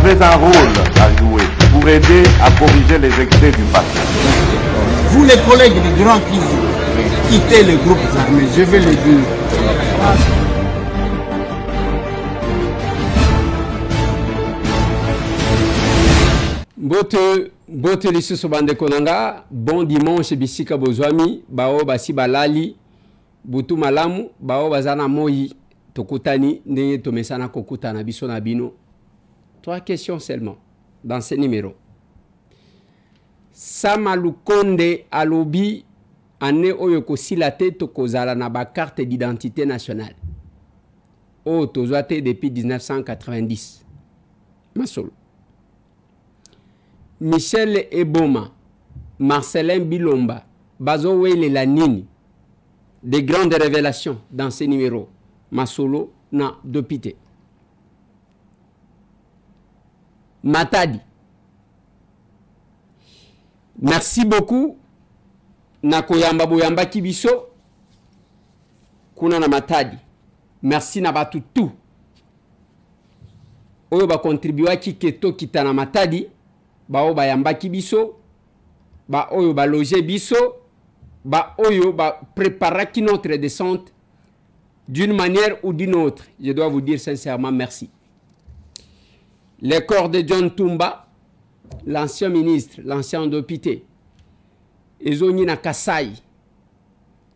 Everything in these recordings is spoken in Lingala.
avez un rôle à jouer pour aider à corriger les excès du passé. Vous les collègues du grand qui quittez les groupes armés, je vais le dire. Bote lisusu bande konanga, bon dimanche bisika bozwami, bao basi balali, butu malamu, bao bazana moyi, tokutani, ndenge tomesana kokutana biso na bino. 3 questions seulement dans ce numéro. Sama Lukonde alobi ane oyo kosilate tokozala na ba carte d'identité nationale. O tozwate depuis 1990. Masolo. Michel Eboma, Marcelin Bilomba, Bazo Wele Lanini, des grandes révélations dans ces numéros. Masolo na dopité. Matadi. Merci beaucoup. Nakoyamba boyamba kibiso. Kuna na Matadi. Merci na batu tout. Oyo ba contribuer ki keto kitana Matadi. Ba oyo bayambaki biso, ba oyo ba loger biso, ba oyo ba préparaki notre descente d'une manière ou d'une autre. Je dois vous dire sincèrement merci. Les corps de John Tumba, l'ancien ministre, l'ancien député, Ezoni na Kasai,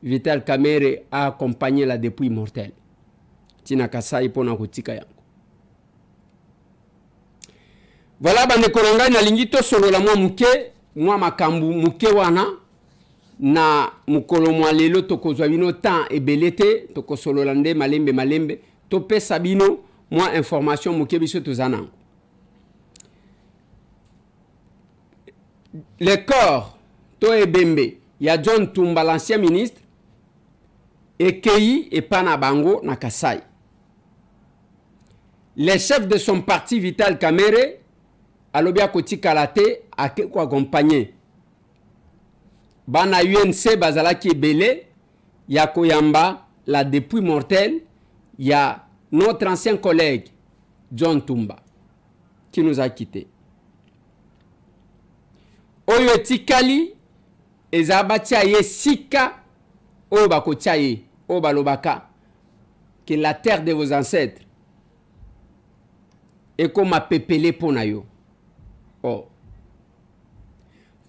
Vital Kamerhe a accompagné la dépouille mortelle. Tina Kasai pona kotika yango. Voilà, bande kolanga na lingito solo la mwa muke, mwa makambu muke wana, na mukolo mwa lelo tokozwa bino tan ebelete, toko solo lande malembe, tope sabino, mwa information muke biso tozana. Le corps, to ebembe, ya John Tumba, l'ancien ministre, ekei et pana bango na Kasai. Les chefs de son parti Vital Kamerhe, alobia koti kalate ake ko accompagner bana UNC bazala ki belé ya koyamba la dépouille mortelle ya notre ancien collègue John Tumba qui nous a quittés. Oyo tikali ezabatia ye sika oyo bakotia ye oyo balobaka que la terre de vos ancêtres est comme a pepele pona yo. Oh.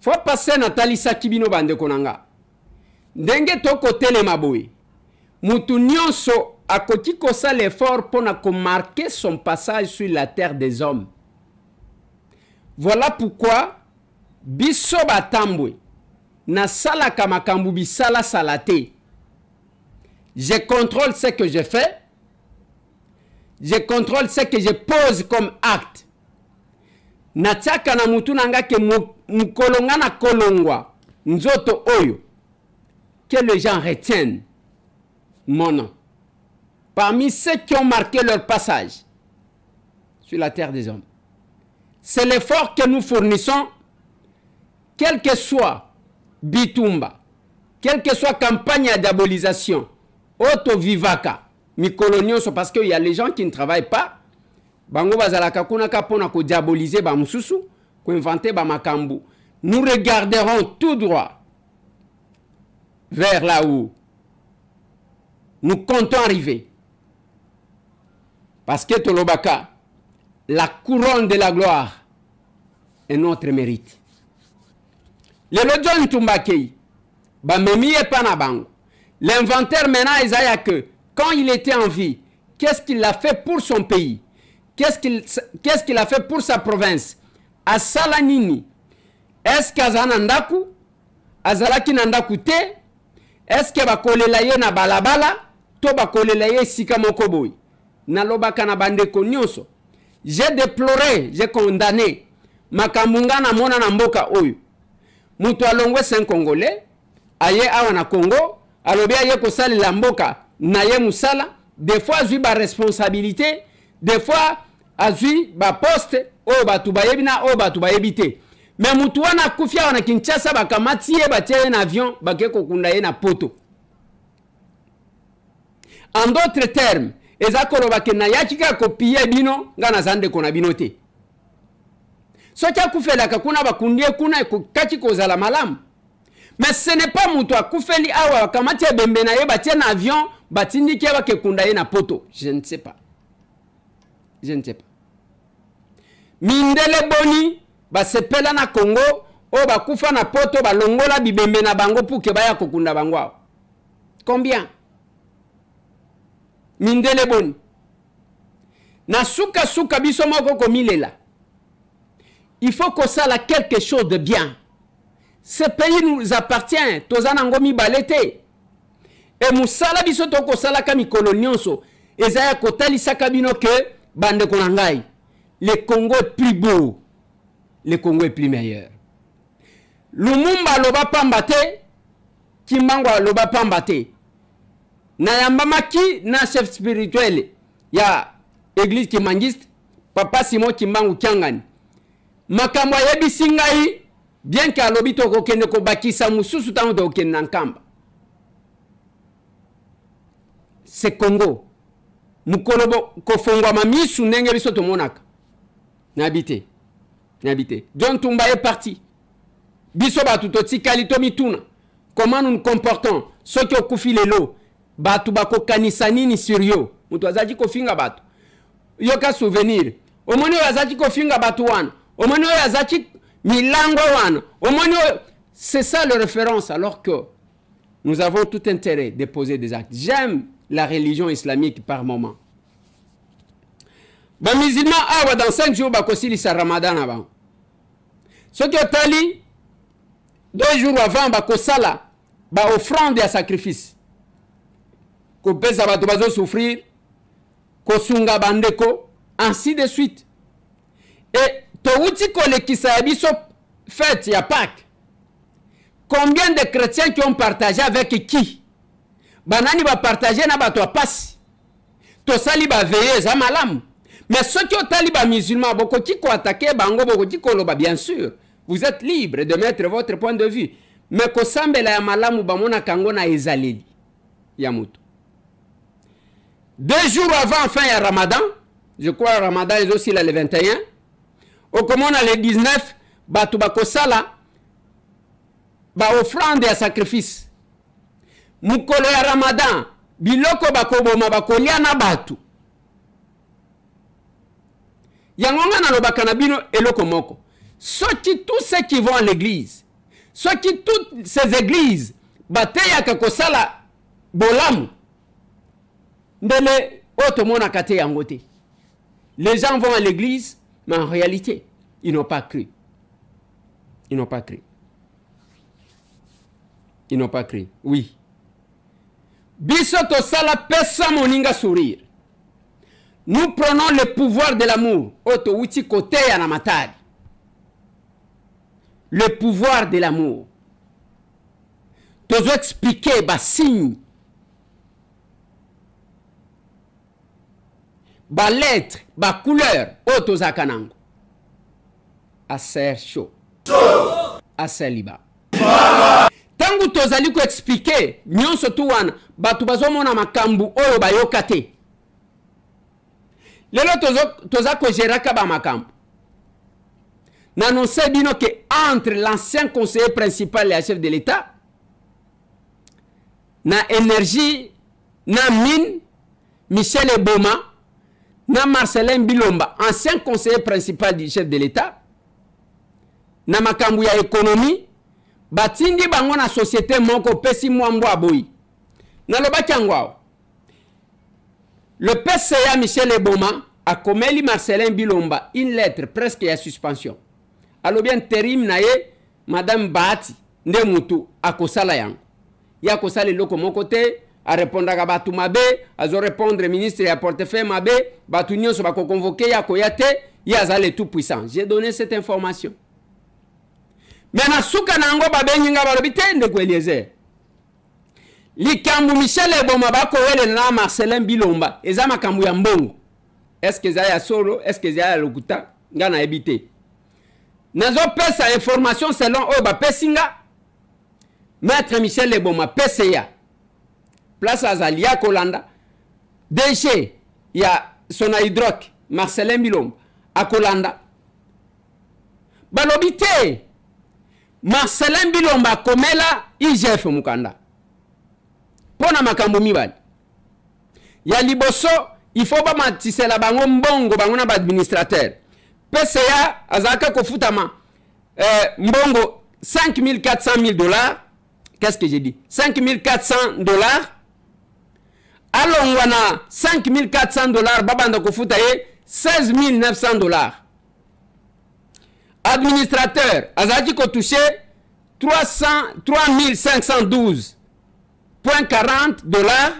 Faut passer Nathalie Sakibino bande konanga. Ndenge toko tele maboui. Mutu nyonso akoki kosa l'effort pour marquer son passage sur la terre des hommes. Voilà pourquoi biso batambwe na sala kamakambu bisala salate. Je contrôle ce que je fais. Je contrôle ce que je pose comme acte. Nataka na mutu nanga ke mukolonga na kolongwa nzoto oyo que les gens retiennent mon nom parmi ceux qui ont marqué leur passage sur la terre des hommes. C'est l'effort que nous fournissons, quel que soit Bitumba, quelle que soit campagne à diabolisation, auto-vivaka, mikolonioso, parce qu'il y a les gens qui ne travaillent pas. Bango bazalaka kuna kapona ko diaboliser ba mususu, ko inventer ba makambu. Nous regarderons tout droit vers là où nous comptons arriver. Parce que Tolobaka, la couronne de la gloire est notre mérite. Le John Tumbakei, ba memi et panabango. L'inventaire maintenant Isaïa que quand il était en vie, qu'est-ce qu'il a fait pour son pays? Qu'est-ce qu'il a fait pour sa province? À Salanini, est-ce qu'Azana Ndaku? Azalaki Nandaku te? Est-ce que bakolela ye na balabala? To bakolela ye sika mokoboy? Nalobaka na bande konyoso. J'ai déploré, j'ai condamné. Makamunga na mona na mboka oyo. Mutu alongwe sen Congolais, aye awa na Congo, alobi aye kosali la mboka, na ye musala, des fois zui ba responsabilité, des fois, azui ba poste, o batu bayebina, o batu bayebite. Mais mutu wana kufia wana Kinshasa bakamati ye batie na avion, bake kokunda ye na poto. En d'autres termes, ezakolo bake na yakika kopie bino, ngana zande kona binote. soki akufelaka kuna bakundie kuna kaki kozala malamu. Mais ce n'est pas mutu akufeli awa bakamati ebembe na ye batie na avion batindiki bakekunda ye na poto. Je ne sais pas. Je ne sais pas. Mindele boni basepela na Congo o bakufa na poto balongola bibembe na bango pour que baya kokunda bango. Combien? Mindele boni. Na suka suka biso moko komilela. Il faut que ça la quelque chose de bien. Ce pays nous appartient. Tozana ngomi balete. Et musala biso toko sala kami kolonionso. Ezaya kotali sakabino ke bande konangai. Le Congo est plus beau. Le Congo est plus meilleur. Lumumba loba pambate. Kimbango loba pambate. Na yambamaki na chef spirituel. Ya église kimangiste. Papa Simon Kimbangu Kiangani. Makambo yebisi ngai. Bien qu'à l'obito kokende ko bakisa mususu tango to okende nkamba. C'est Congo. Mukolobo ko fongwa mamisu ndenge biso to monaka. N'habité. N'habité. John Tumba est parti. Biso batu to tikali to mituna. Comment nous nous comportons? Soki okufi lelo. Batu bako kanisa nini sur yo. Mutu azaji ko finga batu. Yoka souvenir. Omoni azaji ko finga batu wana. Omoni azaji c'est ça la référence, alors que nous avons tout intérêt de poser des actes. J'aime la religion islamique par moment. Les musulmans, dans 5 jours, ils sont Ramadan avant. Ce qui est allé, 2 jours avant, ils ont offrande et sacrifice. Ils ont souffrir, ainsi de suite. Et Touti kolekisa biso fête ya Pâques. Combien de chrétiens qui ont partagé avec qui? Banani va partager na bato passe. To sali ba veiller za malam. Mais ceux qui ont taliba musulmans boko ki ko attaquer bango boko ki ko loba bien sûr. Vous êtes libre de mettre votre point de vue. Mais ko sambela ya malamu ba mona kango na ezaleli. Ya mutu. 2 jours avant fin ya Ramadan, je crois Ramadan est aussi le 21. Au comment on a les 19, batu bakosala, ba offrande ya sacrifice. Mukolo ya Ramadan, biloko bakoboma bakolia na batu. Yangonga na lobaka na bino eloko moko. Tous ceux qui vont à l'église, toutes ces églises, bateya kakosala bolamu. Ndele otomona kate yangote. Les gens vont à l'église, mais en réalité, ils n'ont pas cru. Ils n'ont pas cru. Ils n'ont pas cru. Oui. Bisoto sala pesa moninga sourire. Nous prenons le pouvoir de l'amour. Oto uti kote ya na matari. Le pouvoir de l'amour. Tozo expliquer ba signe. Ba lettre, ba couleur, oto zakanango. Aser chaud. Aser liba. Tangu tozali ko expliquer, nyonso tu wana, batu bazomona makambu oyo bayokate. Lelo toza ko geraka ba makambu. N'annonce bino que entre l'ancien conseiller principal et le chef de l'État, na énergie, na mine, Michel Eboma, na Marcelin Bilomba, ancien conseiller principal du chef de l'État, na makambu ya économie, batindi bango na société moko pesi mwambo aboyi. Na lobaki angwao. Le PCA Michel Eboma a komeli Marcelin Bilomba une lettre presque à suspension. Alors bien terim na ye Madame Bahati nde mutu akosala yango. Ya kosala loko moko te a répondre à batu mabe, azo répondre ministre ya portefeuille mabe, batu nyonso bako convoquer ya koyate, ya zale tout puissant. J'ai donné cette information. Mais na suka nango babengi nga balobi te ndeko Eliezer. Likambu Michel Eboma bako wele na Marcelin Bilomba, eza makambu ya mbongo. Est-ce que za ya solo, est-ce que za ya lokuta, nga na ebite. Nazo pesa information selon Oba Pesinga. Maître Michel Eboma PCA. Place Azalia Kolanda. DG, il y a Sona Hydroc, Marcelin Bilomba, à Kolanda. balobite Marcelin Bilomba komela IGF mukanda pona makambo mibali ya liboso il faut pas matisela bango mbongo bango na ba administrateur PCA azaka kofutama mbongo 5400 000 $. Qu'est-ce que j'ai dit? 5400 $. Alongwana 5400 $. Babanda kofuta ye 16 900 $. Administrateur azaki ko touché 3512,40 $.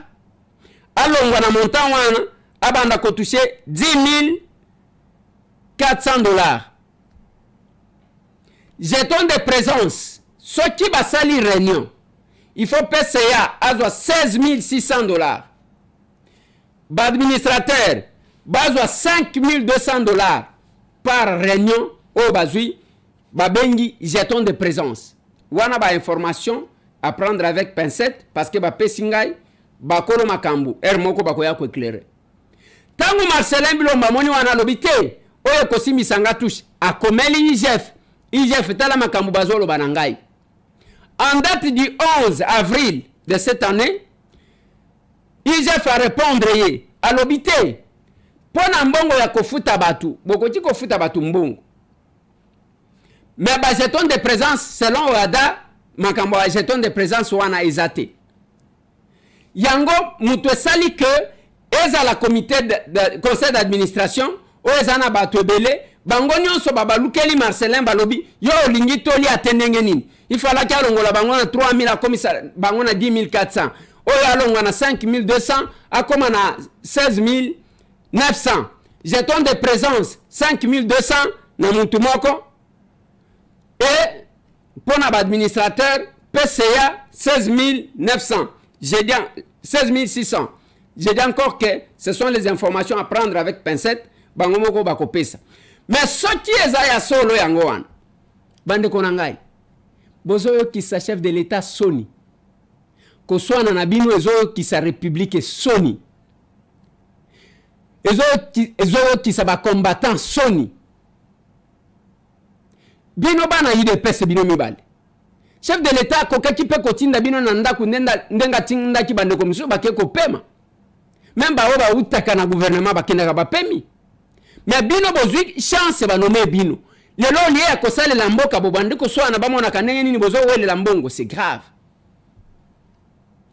Alongwana montant wana abanda ko touché 10 400 $. Jeton de présence. Ce qui va salir réunion, il faut PCA à 16 600 $. L'administrateur a 5 200 $ par réunion au bazui, babengi jeton de présence. Wana ba information à prendre avec pincette parce que ba pesingay ba kolo makambu moko bakoya ko éclairer. Tangu Marcelin Bilomba moni wana lobité oyo kosimi sanga touche a komeli IGF tala makambu bazolo banangai. En date du 11 avril de cette année, IGF a répondre à l'obité. Pona mbongo ya kofuta batu, bokoti kofuta batu mbongo. Mais ba jeton de présence selon OADA, makambo ya jeton de présence wana ezate. Yango mutu sali que eza la comité de conseil d'administration o eza na batu ebele bango nyonso babalukeli Marcelin balobi yo olingi toli atendenge nini. Il fallait qu'il y ait 3 000 à 10 400. Oyo a 5 200 à 16 900. Jeton de présence 5 200 na mutumoko. Et pour l'administrateur PCA 16 900. J'ai dit 16 600. J'ai dit encore que ce sont les informations à prendre avec pincette. Bangomoko bako pesa. Mais ce qui est à solo yangoan. Bande konangai. Bozoyo qui sa chef de l'État Sony. Ko soit na bino ezoyo qui sa république Sony. Ezoyo qui sa ba combattant Sony. Bino bana yide pese bino mibale. Chef de l'État ko kaki pe kotinda bino na ndaku ndenga tinda ki bande komisio ba ke ko pema. Même ba oba utaka na gouvernement ba kinda ba pemi. Mais bino bozwi chance ba nommer bino. Lelo lié à kosale la mboka bobandi ko so na bamona kanenge nini bozo wele la mbongo, c'est grave.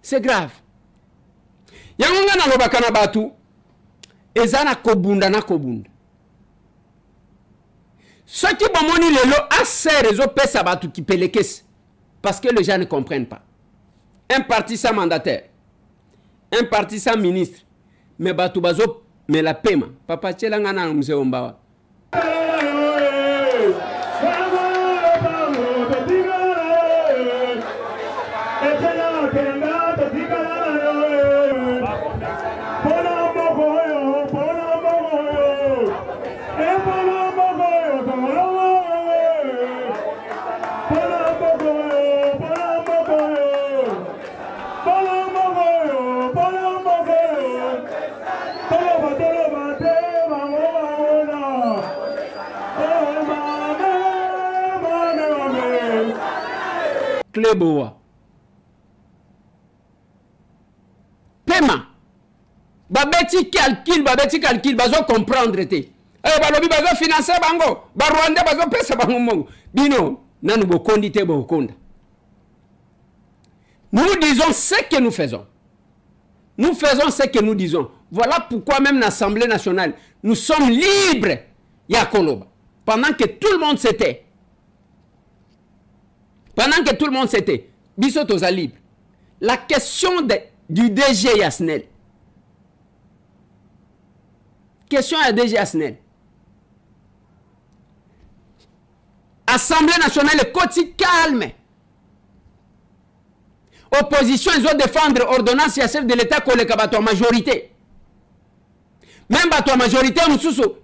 C'est grave. Yangonga na lobaka na batu ezana kobunda na kobunda. Ce qui bomoni lelo assez réseau pesa batu qui pelekes parce que les gens ne comprennent pas. Un parti sans mandataire, un parti sans ministre, mais batu bazo mais la paiement. Papa tchelanga na mzee Ombawa. Cléboa. Paiement. Babeti calcul, bazo comprendre te. Balobi bazo financer bango. Ba Rwanda bazo pesa bango mongo. Bino, nanu bokondi te bokonda. Nous disons ce que nous faisons. Nous faisons ce que nous disons. Voilà pourquoi même l'Assemblée nationale, nous sommes libres. Yakoloba. Pendant que tout le monde s'était. Pendant que tout le monde s'était, Bissot aux libre. La question du DG Yasnel. Question à DG Yasnel. Assemblée nationale, le côté calme. Opposition, ils ont défendre ordonnance et chef de l'État qu'on les majorité. Même la majorité, nous sous,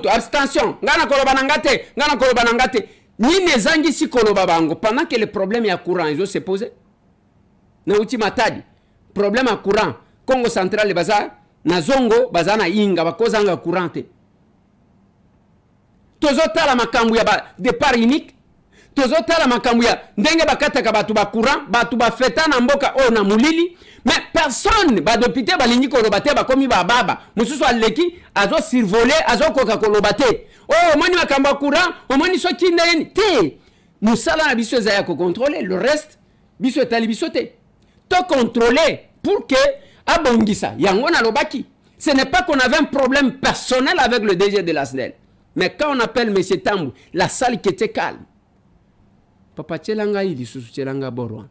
abstention. Ngana kolobanangate, ngana kolobanangate. Ni nezangi si koloba bango pendant que le problème ya courant ils ont se posé na ultima tadi problème ya courant Congo central baza na zongo baza na inga bakozanga courant te tozotala makambo ya départ unique, tozotala makambo ya ndenge bakataka batu ba courant, batu ba feta na mboka o na mulili, mais personne ba député balingi koloba te bakomi ba baba mususu aleki azo survoler azo koka koloba te. Oh moni makambo ya courant, moni soki ndeni te. Musala na biso za ya ko contrôler, le reste biso etali biso te. To contrôler pour que abongisa yango na lobaki. Ce n'est pas qu'on avait un problème personnel avec le DG de la SNEL. Mais quand on appelle M. Tambou, la salle qui était calme. Papa Tchelanga, il dit sous Tchelanga Borwa.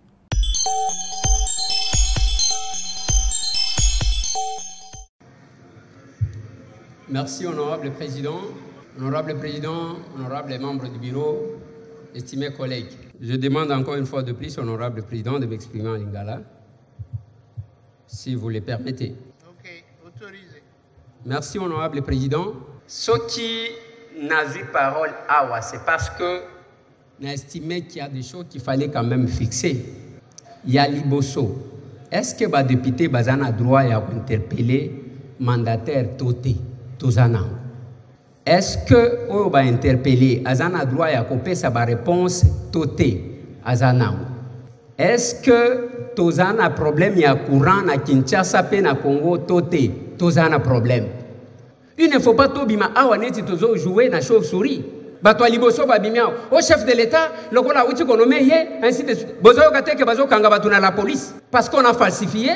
Merci, honorable président, honorable membres du bureau, estimés collègues. Je demande encore une fois de plus, honorable président, de m'exprimer en lingala, si vous le permettez. Ok, autorisé. Merci, honorable président. Ce qui n'a eu parole awa, c'est parce que n'a estimé qu'il y a des choses qu'il fallait quand même fixer. Il y a Liboso. Est-ce que les députés ont le droit d'interpeller le mandataire Toté, Tozana? Est-ce que on va interpeller Azana droit à couper sa réponse Toté Azana? Est-ce que Tozana problème il y a courant na Kinshasa pe na Congo Toté Tozana problème? Il ne faut pas tobima awaneti tozo jouer na chauve-souris. Bato Liboso babimia au chef de l'État le kola uti konomé yé ainsi de suite. Bozo kateke bazo kanga batu na la police parce qu'on a falsifié.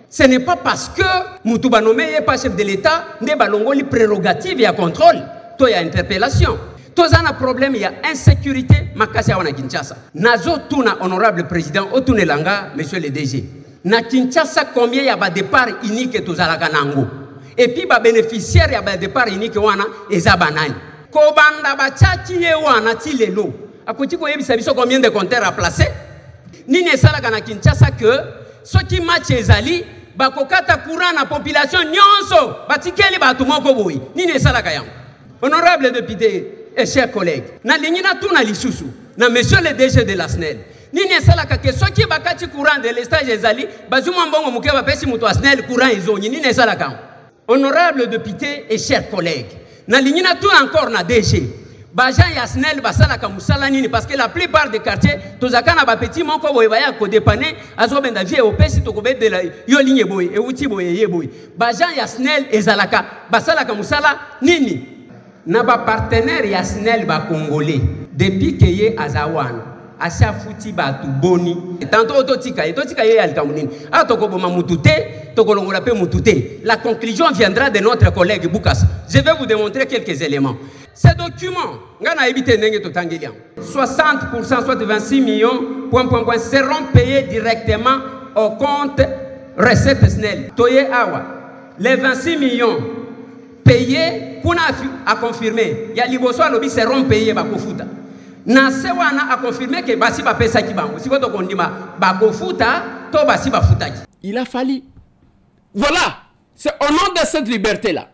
Ce n'est pas parce que Moutouba nommé n'est pas chef de l'État, n'est pas l'ongoli prérogative et à contrôle. Toi, il y a interpellation. Toi, il y a un problème, il y a insécurité. Makasi wana Kinshasa. Nazo tuna honorable président, otune langa, monsieur le DG. Na Kinshasa, combien il y a un départ unique to zalaka nango? Et puis, ba bénéficiaire, il y a un départ unique wana, eza banani. Kobanda bachachi ye wana tilelo. Akoti ko yebi sabiso combien de compteurs à placer? Nini esalaka na Kinshasa que ceux qui match ezali bakokata courant na population nyonso batikeli batu moko boyi nini esalaka yango. Honorable député et chers collègues, na lingina tuna lisusu na monsieur le DG de la SNEL nini esalaka ke ceux qui bakati courant de l'estage ezali bazuma mbongo muke bapesi muto a SNEL courant ezonyi nini esalaka yango. Honorable député et chers collègues, na lingina tuna encore na DG Bajan Yasnel basala kamusala nini parce que la plupart des quartiers tozakana ba petit moko boye baya ko dépanner azobenda vie opesi to kobede la yo ligne boye e uti boye ye boye Bajan Yasnel ezalaka basala kamusala nini na ba partenaire Yasnel ba congolais depuis que ye azawana acha futi ba tu boni tantôt ototika ye alikamunini atokoboma mutute tokolongola pe mutute. La conclusion viendra de notre collègue Boukas. Je vais vous démontrer quelques éléments. Ces documents, 60%, soit 26 millions, seront payés directement au compte recette SNEL. Toye Awa, les 26 millions payés, qu'on a confirmé, il y a Liboso Alobi seront payés Bakofuta. Nasewana a confirmé que Basi Bapesa Kibango. Si vous avez Bakofuta, to Basi Bafuta. Il a fallu. Voilà, c'est au nom de cette liberté-là.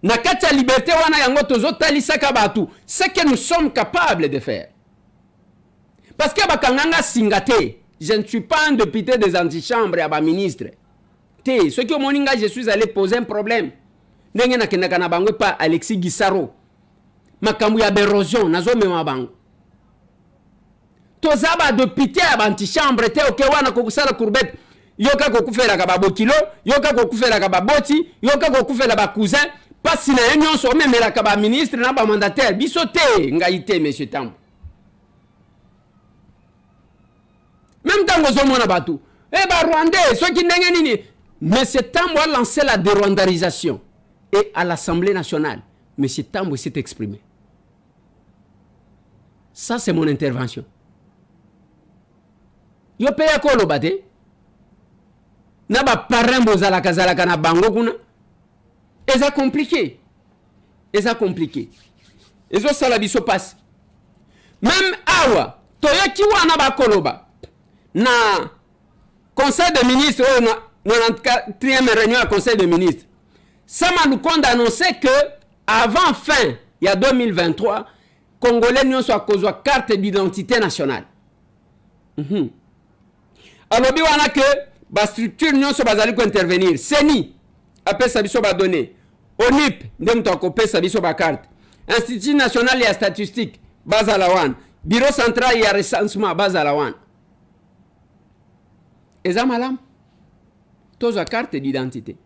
Nakata liberté wana yango tozo talisaka batu, ce que nous sommes capables de faire. Parce que bakanganga singate, je ne suis pas un député des antichambres et ministre. Te, ce qui au moninga je suis allé poser un problème. Ndenge na kendaka na bango pa Alexis Gisaro. Makambu ya d'érosion nazo mema bango. Tozaba député ya antichambre te oke wana kokusala courbette. Yoka kokufela ka babokilo, yoka kokufela ka baboti, yoka kokufela ba cousin. Pas si na union so même la ka ba ministre na ba mandataire bisote ngaité monsieur Tambou. Même tango zo mona batu. Eh ba Rwandais, ceux qui ndenge nini. Monsieur Tambou a lancé la dérwandarisation et à l'Assemblée nationale, monsieur Tambou s'est exprimé. Ça c'est mon intervention. Yo paye ko lo bate. Na ba parrain bozala kazala kana bango kuna. Et ça compliqué. Et ça compliqué. Et ça ça la biso passe. Même awa toyaki wana ba koloba na conseil des ministres na 94e réunion à conseil des ministres. Sama Lukonde a annoncé que avant fin il y a 2023 Congolais n'y soit cause carte d'identité nationale. Alors bien wana que ba structure n'y soit bazali ko intervenir. Seni après ça biso ba donner. ONIP ndem to ko pesa biso ba carte. Institut national ya statistique bazala wana, bureau central ya recensement bazala wana. Eza malam toza carte d'identité.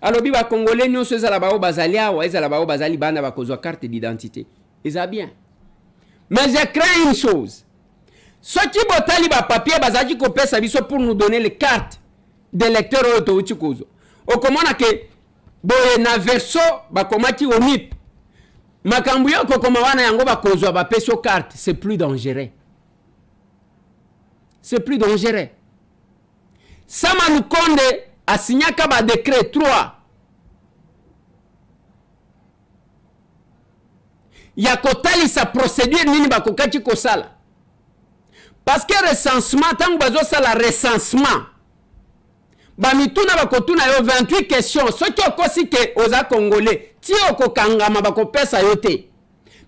Alors bi ba congolais nyonso ezala bao bazali awa, ezala bao bazali banda ba kozwa carte d'identité. Eza bien. Mais je crains une chose. Ceux qui botali ba papier bazaki kopesa biso pour nous donner les cartes d'électeurs auto utikozo. Okomona ke boye na verso ba komaki onip. Makambu yoko koma wana yango ba kozwa ba peso carte, c'est plus dangereux. C'est plus dangereux. Sama Lukonde a signé un décret 3. Il y a sa procédure nini bakokaki kosala. Parce que recensement, tant que ça la recensement, bamituna bakotuna yo 28 questions. Ce qui okosi ke oza congolais, ti okokangama bakopesa yote.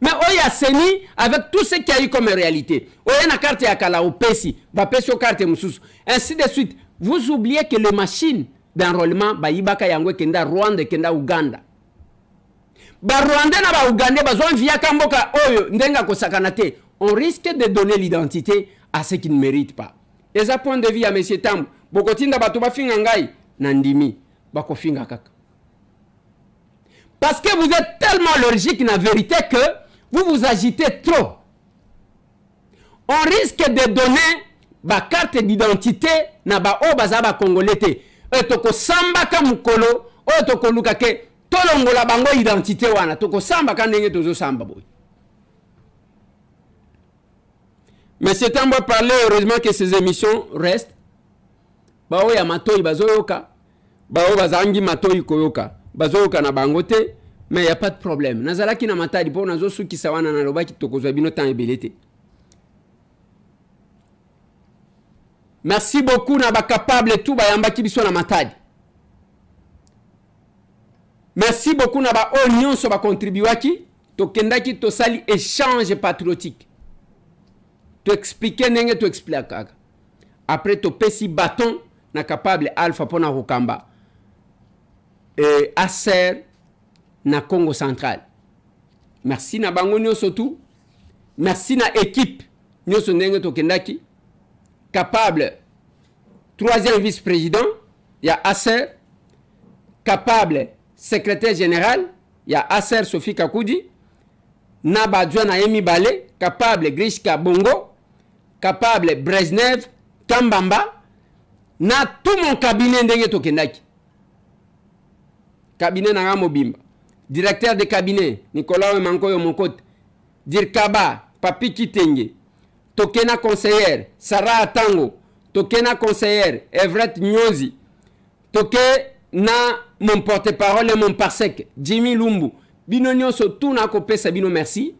Mais oya seni avec tout ce qu'il y a eu comme réalité. Oya na carte ya kala opesi, ba peso carte mususu. Ainsi de suite. Vous oubliez que les machines d'enrôlement, baibaka yangwe kenda Rwanda kenda Uganda. Ba Rwanda na ba Uganda bazon via kamboka oyo ndenga kosakanate. On risque de donner l'identité à ceux qui ne méritent pas. Et ça point de vue à monsieur Tambo, bokotinda bato ba finga ngai nandimi bako finga kaka. Parce que vous êtes tellement allergique na vérité que vous vous agitez trop. On risque de donner ba carte d'identité na ba o bazaba congolais te. Toko samba ka mukolo o toko luka ke tolongola bango identité wana toko samba ka ndenge tozo samba boy. Mais c'est un bon parler, heureusement que ces émissions restent. Ba o ya matoi bazoyoka. Ba o bazangi matoi koyoka. Bazoyoka na bangote, mais il y a pas de problème. Nazala ki na matadi po nazo suki sawana na loba ki toko zo bino tan ebelete. Merci beaucoup na ba capable tout ba yamba ki biso na matadi. Merci beaucoup na ba onion so ba contribuaki to kendaki to sali échange patriotique. To expliquer nenge to expliquer. Après to pesi bâton na capable alpha pona rokamba. Aser na Congo central. Merci na bango nyonso tout. Merci na équipe nyonso nenge to kendaki. Capable, troisième vice-président, il y a Aser. Capable, secrétaire général, il y a Aser Sophie Kakoudi. Naba Djouana Emi Balé. Capable, Grishka Bongo. Capable, Brezhnev, Kambamba. Na tout mon cabinet ndenge to kendaki. Cabinet na Mobimba. Directeur de cabinet, Nicolas Mankoyo Monkot. Dirkaba, Papi Kitenge. Tokena conseillère, Sarah Atango. Tokena conseillère, Everett Nyozi. Tokena mon porte-parole et mon parsec, Jimmy Lumbu. Bino nyonso tout na kopesa bino merci.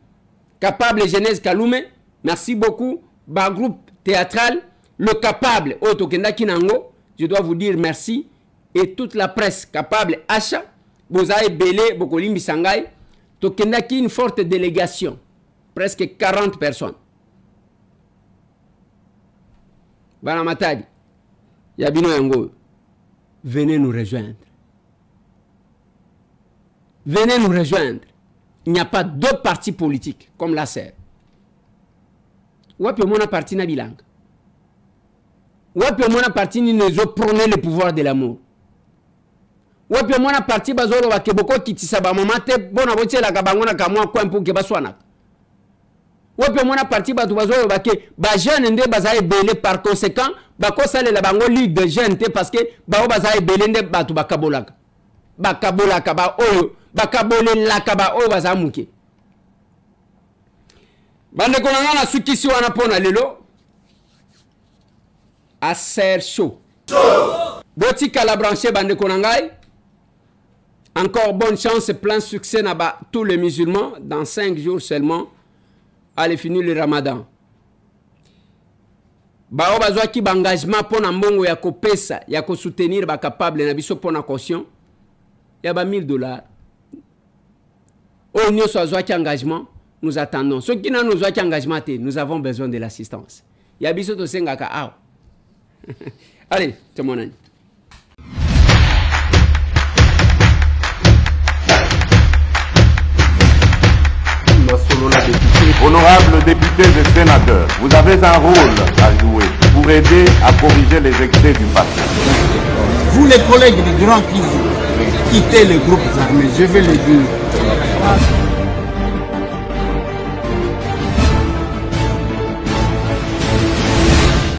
Capable Genèse Kaloume, merci beaucoup. Ba groupe théâtral, le capable, oh Tokenda Kinango, je dois vous dire merci. Et toute la presse capable, Acha, Bozaï Belé, Bokolimbi Sangay. Tokenda qui une forte délégation, presque 40 personnes. Bana Matadi, Yabino Yango, venez nous rejoindre. Venez nous rejoindre. Il n'y a pas d'autres partis politiques comme la SER. Wapi mona parti na bilang. Wapi mona parti ni nezo prôner le pouvoir de l'amour. Wapi mona parti bazolo wa keboko kitisa ba mamate bona bochela ka bangona ka mwa kwa mpuke baswana. Wapi mona parti ba bazolo ba ke ba jeune nde bazaye belé par conséquent ba ko sale la bango ligue de jeunes te parce que ba bazaye belé nde batu bakabolaka. Bakabolaka ba oyo bakabole la kaba o bazamuke. Bande konanga na sukisi wana pona lelo. Aser chaud. Boti kala branché bande konangai. Encore bonne chance et plein succès na ba tous les musulmans dans 5 jours seulement. Allez finir le Ramadan. Ba o bazwa ki bangagement pona mbongo ya kopesa ya ko soutenir ba capable na biso pona caution. Ya ba $1000. Oh, nous sommes engagement, nous attendons. Ceux qui n'ont pas engagement, nous avons besoin de l'assistance. Il y a besoin de Sengaka. Allez, tout le monde. députés et sénateurs, vous avez un rôle à jouer pour aider à corriger les excès du passé. Vous les collègues des grands qui quittez les groupes armés, je vais le dire.